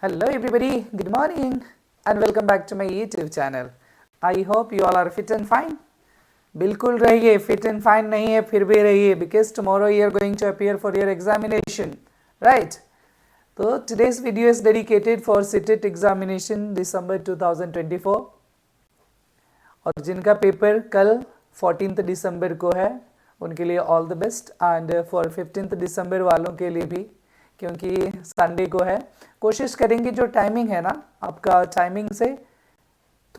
Hello everybody, good morning and welcome back to my YouTube channel. I hope you all are fit and fine. बिल्कुल रहिए, fit and fine नहीं है फिर भी रहिए because tomorrow you are going to appear for your examination, right? तो today's video is dedicated for CTET examination December 2024 और जिनका पेपर कल 14th दिसंबर को है उनके लिए all the best and for 15th दिसंबर वालों के लिए भी क्योंकि संडे को है। कोशिश करेंगे जो टाइमिंग है ना आपका टाइमिंग से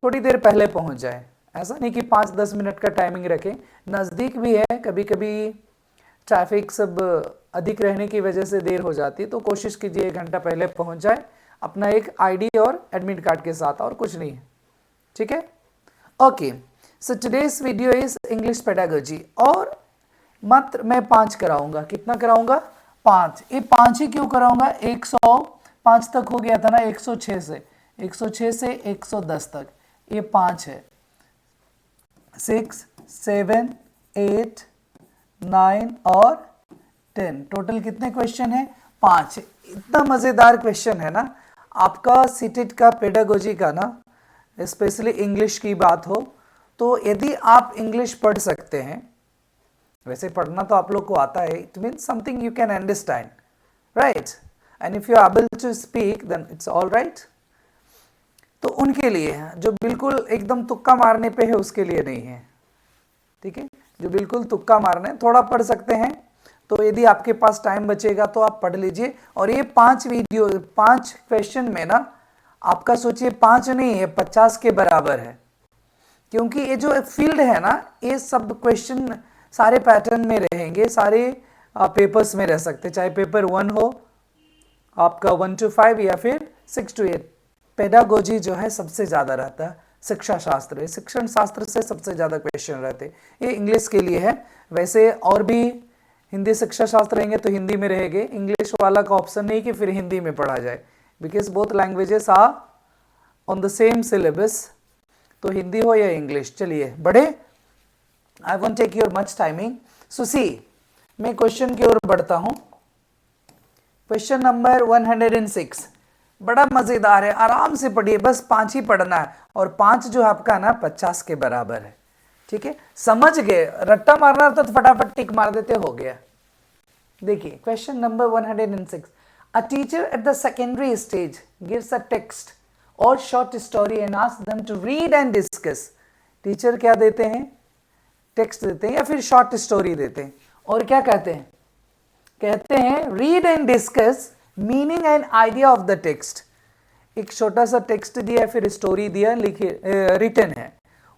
थोड़ी देर पहले पहुंच जाए, ऐसा नहीं कि 5-10 मिनट का टाइमिंग रखें। नज़दीक भी है, कभी कभी ट्रैफिक सब अधिक रहने की वजह से देर हो जाती है, तो कोशिश कीजिए 1 घंटा पहले पहुंच जाए अपना एक आईडी और एडमिट कार्ड के साथ, और कुछ नहीं है, ठीक है। Okay, so today's video is English pedagogy और मात्र मैं 5 कराऊंगा। कितना कराऊंगा? 5। ये 5 ही क्यों कराऊंगा? 105 तक हो गया था ना, 106 से 110 तक ये 5 है। 6, 7, 8, 9 और 10 टोटल कितने क्वेश्चन है? 5। इतना मज़ेदार क्वेश्चन है ना आपका सीटेट का पेडागोजी का ना, स्पेशली इंग्लिश की बात हो तो यदि आप इंग्लिश पढ़ सकते हैं, वैसे पढ़ना तो आप लोग को आता है, it means something you can understand, right? And if you are able to speak then it's all right. तो उनके लिए जो बिल्कुल एकदम तुक्का मारने पे है उसके लिए नहीं है, ठीक है। जो बिल्कुल तुक्का मारना है, थोड़ा पढ़ सकते हैं, तो यदि आपके पास टाइम बचेगा तो आप पढ़ लीजिए। और ये 5 वीडियो 5 क्वेश्चन में ना आपका सोचिए 5 नहीं है 50 के बराबर है, क्योंकि ये जो फील्ड है ना ये सब क्वेश्चन सारे पैटर्न में रहेंगे, सारे पेपर्स में रह सकते, चाहे पेपर 1 हो आपका 1 to 5 या फिर 6 to 8। पेडागोजी जो है सबसे ज़्यादा रहता है, शिक्षा शास्त्र, शिक्षण शास्त्र से सबसे ज़्यादा क्वेश्चन रहते, ये इंग्लिश के लिए है। वैसे और भी हिंदी शिक्षा शास्त्र रहेंगे तो हिंदी में रहेंगे, इंग्लिश वाला का ऑप्शन नहीं कि फिर हिंदी में पढ़ा जाए, because both languages are on the same syllabus, तो हिंदी हो या इंग्लिश। चलिए बढ़े, I won't take your much timing. So see, मैं क्वेश्चन की ओर बढ़ता हूं। क्वेश्चन नंबर 106 बड़ा मजेदार है, आराम से पढ़िए, बस 5 ही पढ़ना है और 5 जो आपका ना 50 के बराबर है, ठीक है। समझ गए? रट्टा मारना तो फटाफट टिक मार देते, हो गया। देखिए question number 106, a teacher at the secondary stage gives a text or short story and asks them to read and discuss. Teacher क्या देते हैं? टेक्स्ट देते हैं या फिर शॉर्ट स्टोरी देते हैं, और क्या कहते हैं? कहते हैं read and discuss meaning and idea of the text. एक छोटा सा टेक्स्ट दिया, फिर स्टोरी दिया, लिखे रिटन है,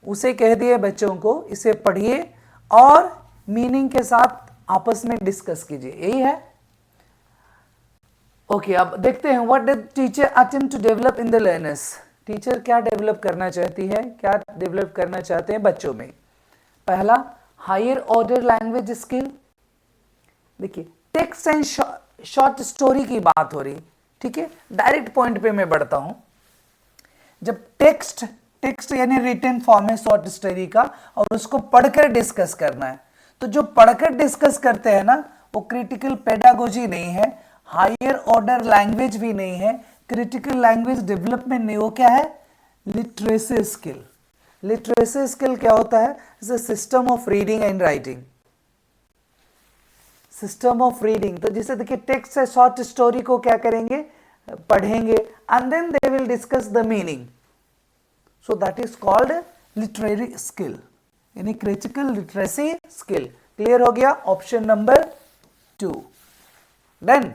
उसे कह दिए बच्चों को इसे पढ़िए और मीनिंग के साथ आपस में डिस्कस कीजिए, यही है। ओके, अब देखते हैं what did teacher attempt to develop in the learners. Teacher क्या डेवलप करना चाहती है, क्या डेवलप करना चाहते हैं बच्चों में? पहला, हायर ऑर्डर लैंग्वेज स्किल। देखिए टेक्स्ट एंड शॉर्ट स्टोरी की बात हो रही, ठीक है। डायरेक्ट पॉइंट पे मैं बढ़ता हूं। जब टेक्स्ट यानी रिटन फॉर्म है शॉर्ट स्टोरी का और उसको पढ़कर डिस्कस करना है, तो जो पढ़कर डिस्कस करते हैं ना वो क्रिटिकल पेडागोजी नहीं है, हायर ऑर्डर लैंग्वेज भी नहीं है, क्रिटिकल लैंग्वेज डेवलपमेंट नहीं, वो क्या है? Literacy skill. लिटरेसी स्किल क्या होता है? Is a system of reading and writing. System of reading, तो जिसे देखिए टेक्स्ट से शॉर्ट स्टोरी को क्या करेंगे? पढ़ेंगे and then they will discuss the meaning, so that is called literary skill, यानी क्रिटिकल लिटरेसी स्किल। क्लियर हो गया? Option number 2। Then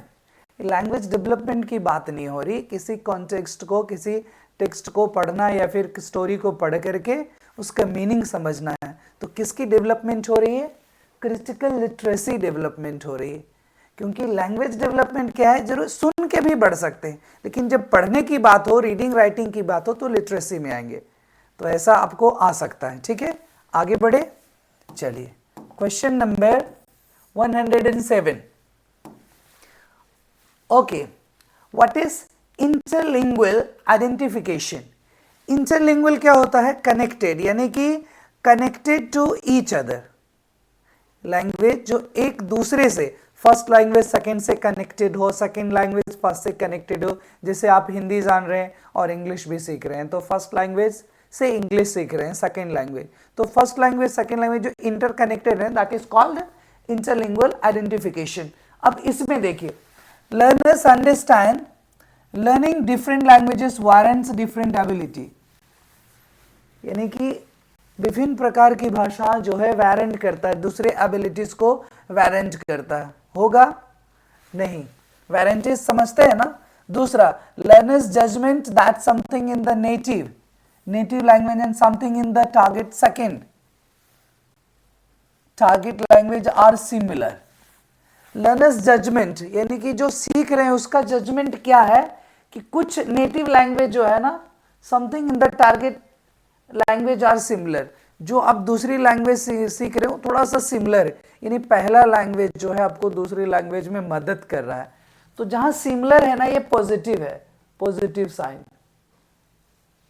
language development की बात नहीं हो रही, किसी कॉन्टेक्स्ट को, किसी टेक्स्ट को पढ़ना या फिर स्टोरी को पढ़ करके उसका मीनिंग समझना है, तो किसकी डेवलपमेंट हो रही है? क्रिटिकल लिटरेसी डेवलपमेंट हो रही है। क्योंकि लैंग्वेज डेवलपमेंट क्या है, जरूर सुन के भी बढ़ सकते हैं, लेकिन जब पढ़ने की बात हो, रीडिंग राइटिंग की बात हो, तो लिटरेसी में आएंगे। तो ऐसा आपको आ सकता है, ठीक है। आगे बढ़े, चलिए question number 107। Okay, what is interlingual identification. Interlingual क्या होता है? कनेक्टेड, यानी कि connected to each other. Language जो एक दूसरे से, फर्स्ट लैंग्वेज सेकंड से कनेक्टेड हो, सेकंड लैंग्वेज फर्स्ट से कनेक्टेड हो, जैसे आप हिंदी जान रहे हैं और इंग्लिश भी सीख रहे हैं, तो फर्स्ट लैंग्वेज से इंग्लिश सीख रहे हैं, सेकंड लैंग्वेज, तो फर्स्ट लैंग्वेज सेकंड लैंग्वेज जो इंटरकनेक्टेड है, दैट इज कॉल्ड इंटरलिंगुअल आइडेंटिफिकेशन। अब इसमें देखिए, learners understand learning different languages warrants different ability, यानी कि विभिन्न प्रकार की भाषा जो है वारंट करता है, दूसरे एबिलिटीज को वारंट करता है, होगा नहीं, वारंटीज समझते हैं ना। दूसरा, learners judgment that something in the native language and something in the target language are similar. Learners judgment यानी कि जो सीख रहे हैं उसका जजमेंट क्या है कि कुछ नेटिव लैंग्वेज जो है ना, something in the target language are similar, जो आप दूसरी लैंग्वेज सीख रहे हो थोड़ा सा सिमिलर है, यानी पहला लैंग्वेज जो है आपको दूसरी लैंग्वेज में मदद कर रहा है, तो जहां सिमिलर है ना, ये पॉजिटिव है, पॉजिटिव साइन।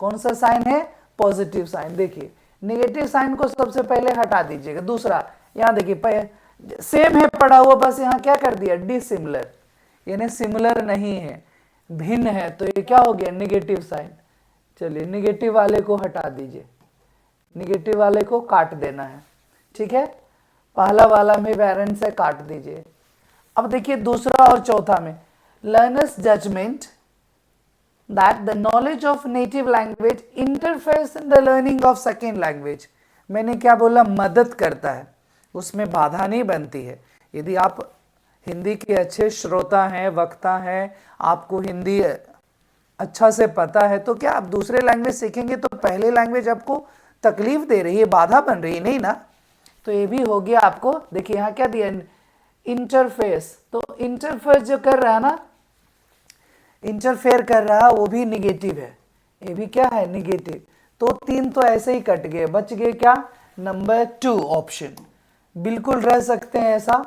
कौन सा साइन है? Positive sign. देखिए, नेगेटिव साइन को सबसे पहले हटा दीजिएगा। दूसरा, यहां देखिए सेम है पढ़ा हुआ, बस यहां क्या कर दिया? डिसिमिलर, यानी सिमिलर नहीं है, भिन्न है, तो ये क्या हो गया? Negative sign. चलिए, नेगेटिव वाले को हटा दीजिए, नेगेटिव वाले को काट देना है, ठीक है। पहला वाला में वेरेंट से काट दीजिए। अब देखिए दूसरा और चौथा में, learners judgment that the knowledge of native language interferes in the learning of second language. मैंने क्या बोला? मदद करता है, उसमें बाधा नहीं बनती है। यदि आप हिंदी के अच्छे श्रोता हैं, वक्ता हैं, आपको हिंदी अच्छा से पता है, तो क्या आप दूसरे लैंग्वेज सीखेंगे तो पहले लैंग्वेज आपको तकलीफ दे रही है, बाधा बन रही है? नहीं ना। तो ये भी हो गया आपको। देखिए यहाँ क्या दिया? इंटरफेस। तो इंटरफेस जो कर रहा है ना, इंटरफेयर कर रहा है, वो भी निगेटिव है, ये भी क्या है? निगेटिव। तो तीन तो ऐसे ही कट गए, बच गए क्या? Number 2 option. बिल्कुल रह सकते हैं ऐसा।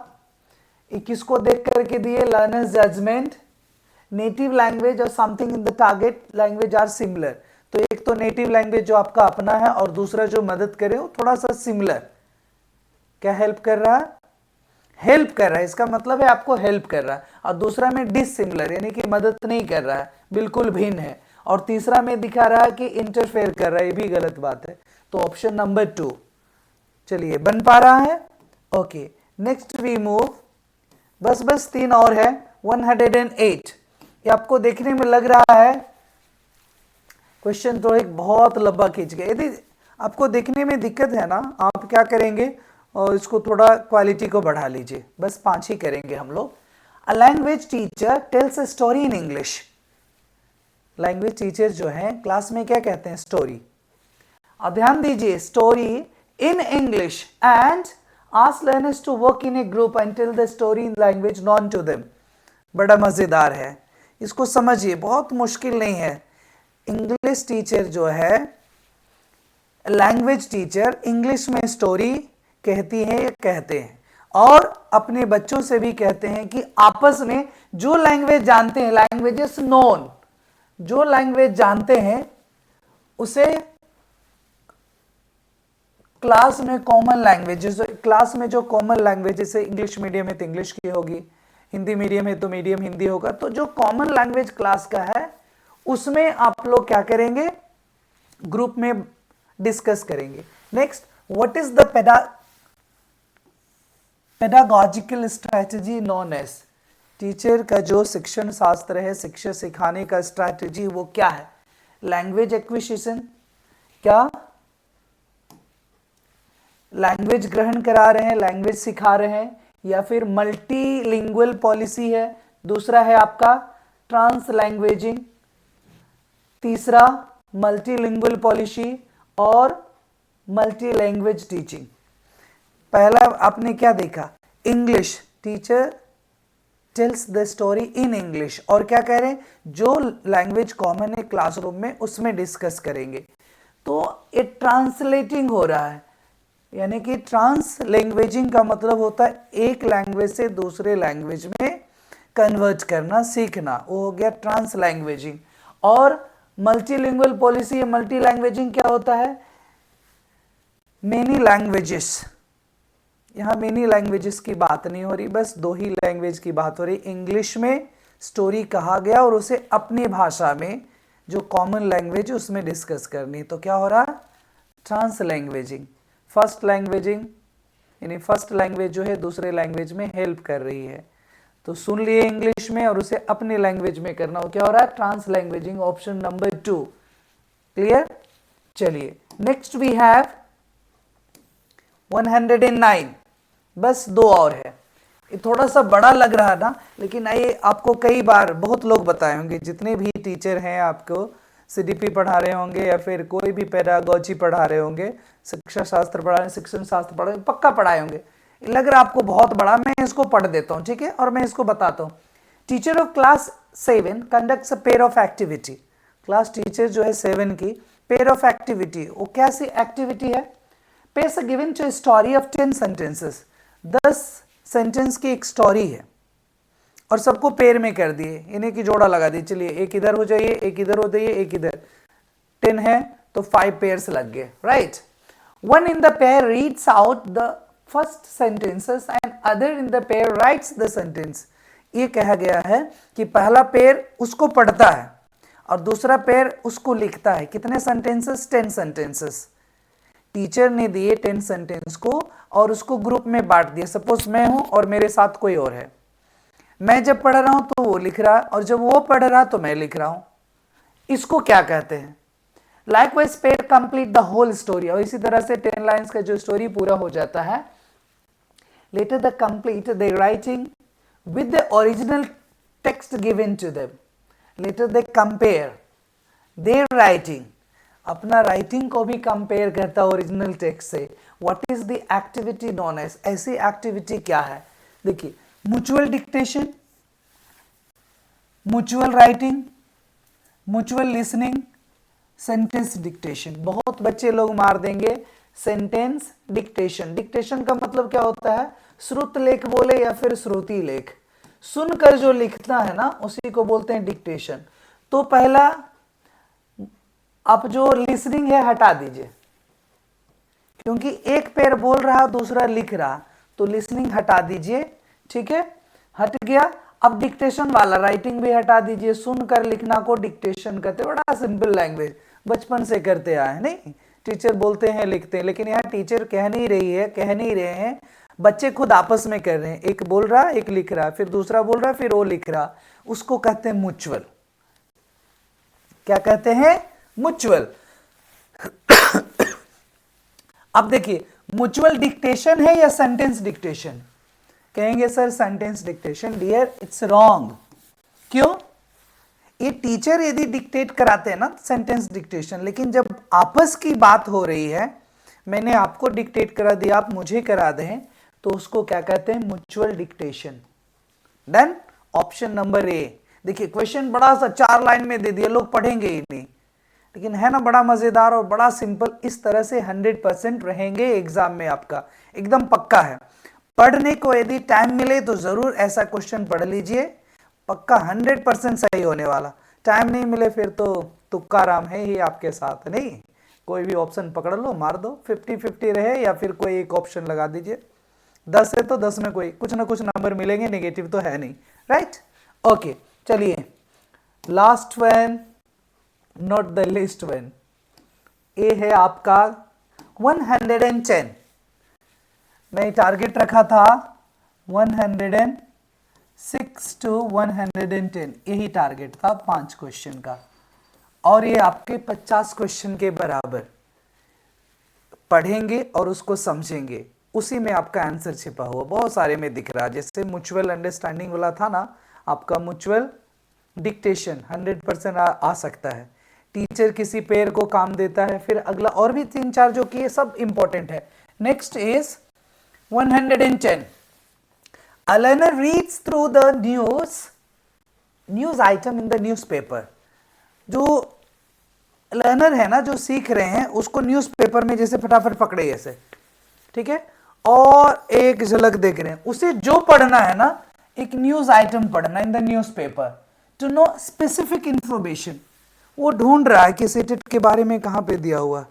21 को देख करके दिए, लर्नर्स जजमेंट नेटिव लैंग्वेज और something in the target language are similar. तो एक तो नेटिव लैंग्वेज जो आपका अपना है और दूसरा जो मदद करे वो थोड़ा सा सिमिलर। क्या हेल्प कर रहा है? हेल्प कर रहा है, इसका मतलब है आपको हेल्प कर रहा है। और दूसरा में डिसिमिलर यानी कि मदद नहीं कर रहा है, बिल्कुल भिन्न है। और तीसरा में दिखा रहा है कि इंटरफेयर कर रहा है, ये भी गलत बात है। तो ऑप्शन नंबर 2 चलिए बन पा रहा है। Okay, next we move. बस 3 और है। 108 ये आपको देखने में लग रहा है क्वेश्चन तो एक बहुत लंबा खींच गया। यदि आपको देखने में दिक्कत है ना, आप क्या करेंगे और इसको थोड़ा क्वालिटी को बढ़ा लीजिए। बस 5 ही करेंगे हम लोग। A language teacher tales a story in English. Language teacher जो है क्लास में क्या कहते हैं? स्टोरी। अब ध्यान दीजिए, story in English and ask learners to work in a group and tell the story in language known to them. बड़ा मजेदार है, इसको समझिए, बहुत मुश्किल नहीं है। इंग्लिश टीचर जो है, लैंग्वेज टीचर इंग्लिश में स्टोरी कहती है या कहते हैं, और अपने बच्चों से भी कहते हैं कि आपस में जो लैंग्वेज जानते हैं, लैंग्वेजेस नोन, जो लैंग्वेज जानते हैं उसे क्लास में कॉमन लैंग्वेज, क्लास में जो कॉमन लैंग्वेज, जैसे इंग्लिश मीडियम है तो इंग्लिश की होगी, हिंदी मीडियम है तो मीडियम हिंदी होगा, तो जो कॉमन लैंग्वेज क्लास का है उसमें आप लोग क्या करेंगे? ग्रुप में डिस्कस करेंगे। Next, what is the pedagogical strategy known as. Teacher का जो शिक्षण शास्त्र है, शिक्षा सिखाने का स्ट्रैटेजी, वो क्या है? लैंग्वेज एक्विजिशन, क्या लैंग्वेज ग्रहण करा रहे हैं, लैंग्वेज सिखा रहे हैं, या फिर मल्टीलिंगुअल पॉलिसी है। दूसरा है आपका ट्रांस लैंग्वेजिंग, तीसरा मल्टीलिंगुअल पॉलिसी और मल्टी लैंग्वेज टीचिंग। पहला आपने क्या देखा? English teacher tells the story in English, और क्या कह रहे हैं? जो लैंग्वेज कॉमन है क्लासरूम में उसमें डिस्कस करेंगे। तो ये ट्रांसलेटिंग हो रहा है, यानी कि ट्रांस लैंग्वेजिंग का मतलब होता है एक लैंग्वेज से दूसरे लैंग्वेज में कन्वर्ट करना, सीखना, वो हो गया ट्रांस लैंग्वेजिंग। और मल्टीलिंगुअल पॉलिसी, मल्टी लैंग्वेजिंग क्या होता है? मेनी लैंग्वेजेस, यहाँ मेनी लैंग्वेजेस की बात नहीं हो रही, बस 2 ही लैंग्वेज की बात हो रही। इंग्लिश में स्टोरी कहा गया और उसे अपनी भाषा में जो कॉमन लैंग्वेज है उसमें डिस्कस करनी। तो क्या हो रहा है? ट्रांस लैंग्वेजिंग। फर्स्ट लैंग्वेजिंग यानी फर्स्ट लैंग्वेज जो है दूसरे लैंग्वेज में हेल्प कर रही है। तो सुन लिए इंग्लिश में और उसे अपनी लैंग्वेज में करना, वो क्या हो रहा है? Translanguaging, option number 2। Clear? चलिए नेक्स्ट वी हैव 109। बस 2 और है। ये थोड़ा सा बड़ा लग रहा ना, लेकिन ये आपको कई बार बहुत लोग बताए होंगे, जितने भी टीचर हैं आपको सीडीपी पढ़ा रहे होंगे या फिर कोई भी पेडागोजी पढ़ा रहे होंगे, शिक्षा शास्त्र पढ़ा रहे, शिक्षण शास्त्र पढ़ा रहे, पक्का पढ़ाए होंगे। लग रहा आपको बहुत बड़ा, मैं इसको पढ़ देता हूँ, ठीक है? और मैं इसको बताता हूँ। Teacher of class 7 conducts a pair of activity. Class teacher जो है 7 की पेयर ऑफ एक्टिविटी, वो कैसी एक्टिविटी है? Pairs are given to story of 10 sentences. 10 sentence की एक स्टोरी है और सबको पेयर में कर दिए, इन्हें की जोड़ा लगा दी। चलिए एक इधर हो जाइए, एक इधर हो जाइए, एक इधर। 10 है तो 5 पेयर्स लग गए, right? One in the pair reads out the first sentences and other in the pair rights the sentence. ये कहा गया है कि पहला पेयर उसको पढ़ता है और दूसरा पेयर उसको लिखता है। कितने सेंटेंसेस? 10 सेंटेंसेस। टीचर ने दिए 10 सेंटेंस को और उसको ग्रुप में बांट दिया। सपोज मैं हूं और मेरे साथ कोई और है। मैं जब पढ़ रहा हूं तो वो लिख रहा, और जब वो पढ़ रहा तो मैं लिख रहा हूं। इसको क्या कहते हैं? Likewise pair complete the whole story. और इसी तरह से 10 लाइन्स का जो स्टोरी पूरा हो जाता है, later the complete the writing with the original text given to them. Later they compare their writing, अपना राइटिंग को भी कंपेयर करता ओरिजिनल टेक्स्ट से। What is the activity known as? ऐसी एक्टिविटी क्या है? देखिए, mutual dictation, mutual writing, mutual listening, sentence dictation. बहुत बच्चे लोग मार देंगे सेंटेंस डिक्टेशन। डिक्टेशन का मतलब क्या होता है? श्रुत लेख बोले या फिर श्रुति लेख, सुनकर जो लिखना है ना, उसी को बोलते हैं डिक्टेशन। तो पहला आप जो लिसनिंग है हटा दीजिए, क्योंकि एक पेयर बोल रहा दूसरा लिख रहा, तो लिसनिंग हटा दीजिए, ठीक है? हट गया। अब डिक्टेशन वाला राइटिंग भी हटा दीजिए। सुनकर लिखना को डिक्टेशन कहते हैं। बड़ा सिंपल लैंग्वेज, बचपन से करते आए, नहीं? टीचर बोलते हैं लिखते हैं, लेकिन यहाँ टीचर कह नहीं रहे हैं, बच्चे खुद आपस में कर रहे हैं। एक बोल रहा, एक लिख रहा, फिर दूसरा बोल रहा, फिर वो लिख रहा। उसको कहते हैं म्यूचुअल। क्या कहते हैं? म्यूचुअल। अब देखिए, म्यूचुअल डिक्टेशन है या सेंटेंस डिक्टेशन? कहेंगे sir sentence dictation. Dear, it's wrong. क्यों? ये टीचर यदि डिक्टेट कराते हैं ना, सेंटेंस डिक्टेशन, लेकिन जब आपस की बात हो रही है, मैंने आपको डिक्टेट करा दिया, आप मुझे करा दें, तो उसको क्या कहते हैं? Mutual dictation. Done? Option number A. देखिए, क्वेश्चन बड़ा सा 4 लाइन में दे दिया, लोग पढ़ेंगे ही नहीं, लेकिन है ना बड़ा मजेदार और बड़ा सिंपल। इस तरह से 100% रहेंगे एग्जाम में, आपका एकदम पक्का है। पढ़ने को यदि टाइम मिले तो जरूर ऐसा क्वेश्चन पढ़ लीजिए, पक्का 100% सही होने वाला। टाइम नहीं मिले फिर तो तुक्का राम है ही आपके साथ, नहीं? कोई भी ऑप्शन पकड़ लो, मार दो, 50-50 रहे, या फिर कोई एक ऑप्शन लगा दीजिए। 10 है तो 10 में कोई कुछ ना कुछ नंबर मिलेंगे, नेगेटिव तो है नहीं, राइट? ओके, चलिए last one, not the list one, ये है आपका 110। मैं टारगेट रखा था 106 to 110, यही टारगेट था 5 क्वेश्चन का, और ये आपके 50 क्वेश्चन के बराबर पढ़ेंगे और उसको समझेंगे, उसी में आपका आंसर छिपा हुआ बहुत सारे में दिख रहा है। जैसे म्यूचुअल अंडरस्टैंडिंग वाला था ना, आपका म्यूचुअल डिक्टेशन 100% आ सकता है। टीचर किसी पेयर को काम देता है, फिर अगला और भी 3-4 जो किए सब इंपॉर्टेंट है। Next is 110। A learner reads through the news item in the newspaper। जो लर्नर है ना, जो सीख रहे हैं, उसको न्यूज़पेपर में जैसे फटाफट पकड़े ऐसे, ठीक है, और एक झलक देख रहे हैं। उसे जो पढ़ना है ना, एक न्यूज आइटम पढ़ना in the newspaper to know specific information. वो ढूंढ रहा है कि सेटेट के बारे में कहाँ पे दिया हुआ,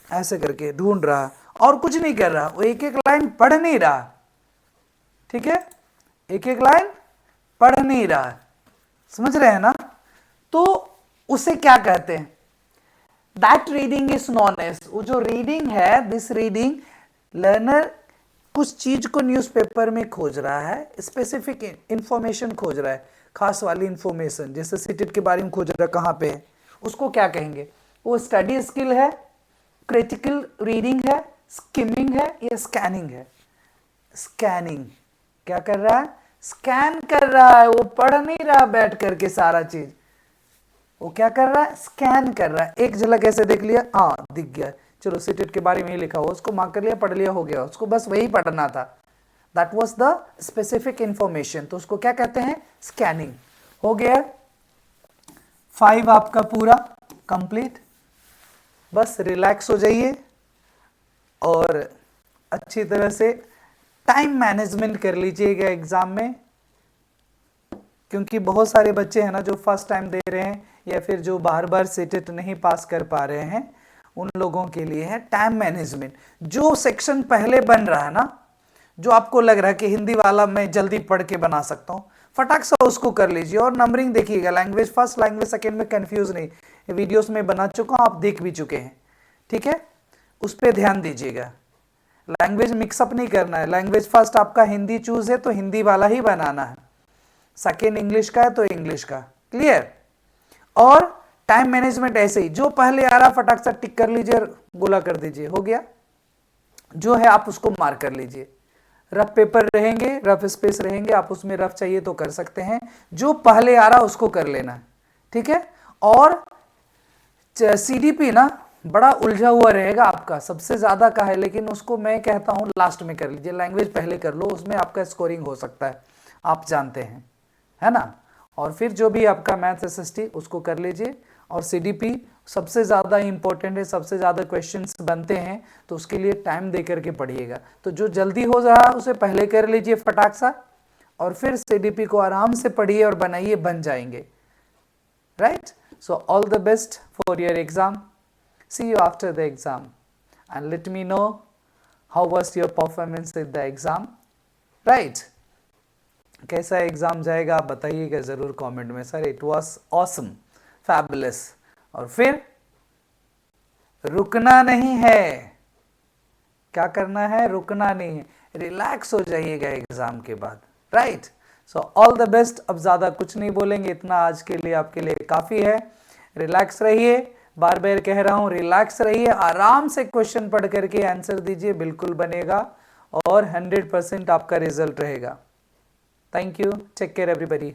ऐसे करके ढूंढ रहा, और कुछ नहीं कर रहा, वो एक एक लाइन पढ़ नहीं रहा, ठीक है, एक एक लाइन पढ़ नहीं रहा, समझ रहे हैं ना? तो उसे क्या कहते हैं? That reading is known as, वो जो रीडिंग है, दिस रीडिंग, लर्नर कुछ चीज को न्यूज़पेपर में खोज रहा है, स्पेसिफिक इंफॉर्मेशन खोज रहा है, खास वाली इंफॉर्मेशन, जैसे सीटेट के बारे में खोज रहा है, कहाँ पे है, उसको क्या कहेंगे? वो स्टडी स्किल है, क्रिटिकल रीडिंग है, स्किमिंग है या स्कैनिंग है? स्कैनिंग। क्या कर रहा है? स्कैन कर रहा है, वो पढ़ नहीं रहा बैठ करके सारा चीज, वो क्या कर रहा है? स्कैन कर रहा है। एक झलक ऐसे देख लिया, हाँ दिख गया, चलो सीटेट के बारे में ही लिखा हुआ, उसको मार्क कर लिया, पढ़ लिया, हो गया, उसको बस वही पढ़ना था, that was the specific information, तो उसको क्या कहते हैं? स्कैनिंग। हो गया 5 आपका पूरा कंप्लीट। बस रिलैक्स हो जाइए और अच्छी तरह से टाइम मैनेजमेंट कर लीजिएगा एग्जाम में, क्योंकि बहुत सारे बच्चे हैं ना जो फर्स्ट टाइम दे रहे हैं या फिर जो बार बार सीटेट नहीं पास कर पा रहे हैं, उन लोगों के लिए है टाइम मैनेजमेंट। जो सेक्शन पहले बन रहा है ना, जो आपको लग रहा है कि हिंदी वाला मैं जल्दी पढ़ के बना सकता हूँ, फटाक से उसको कर लीजिए। और नंबरिंग देखिएगा, लैंग्वेज फर्स्ट, लैंग्वेज सेकेंड में कंफ्यूज नहीं, वीडियोस में बना चुका हूँ, आप देख भी चुके हैं, ठीक है, उस पर ध्यान दीजिएगा। लैंग्वेज मिक्सअप नहीं करना है, लैंग्वेज फर्स्ट आपका हिंदी चूज है तो हिंदी वाला ही बनाना है, सेकेंड इंग्लिश का है तो इंग्लिश का, क्लियर? और टाइम मैनेजमेंट ऐसे ही, जो पहले आ रहा फटाक से टिक कर लीजिए, गोला कर दीजिए, हो गया, जो है आप उसको मार्क कर लीजिए। रफ पेपर रहेंगे, रफ स्पेस रहेंगे, आप उसमें रफ चाहिए तो कर सकते हैं, जो पहले आ रहा उसको कर लेना, ठीक है? और सीडीपी ना बड़ा उलझा हुआ रहेगा आपका, सबसे ज्यादा का है, लेकिन उसको मैं कहता हूं लास्ट में कर लीजिए, लैंग्वेज पहले कर लो, उसमें आपका स्कोरिंग हो सकता है, आप जानते हैं, है ना? और फिर जो भी आपका मैथ्स एसएसटी उसको कर लीजिए। और सीडीपी सबसे ज़्यादा इंपॉर्टेंट है, सबसे ज़्यादा क्वेश्चंस बनते हैं, तो उसके लिए टाइम दे करके पढ़िएगा। तो जो जल्दी हो रहा है उसे पहले कर लीजिए फटाक सा, और फिर सीडीपी को आराम से पढ़िए और बनाइए, बन जाएंगे, right? So all the best for your exam, see you after the exam and let me know how was your performance in the exam, right? कैसा एग्जाम जाएगा आप बताइएगा ज़रूर कमेंट में, sir it was awesome, fabulous. और फिर रुकना नहीं है, क्या करना है? रुकना नहीं है, रिलैक्स हो जाइएगा एग्जाम के बाद, right? So all the best. अब ज़्यादा कुछ नहीं बोलेंगे, इतना आज के लिए आपके लिए काफ़ी है। रिलैक्स रहिए, बार बार कह रहा हूँ, रिलैक्स रहिए, आराम से क्वेश्चन पढ़ करके आंसर दीजिए, बिल्कुल बनेगा और 100% आपका रिजल्ट रहेगा। Thank you. Take care, everybody.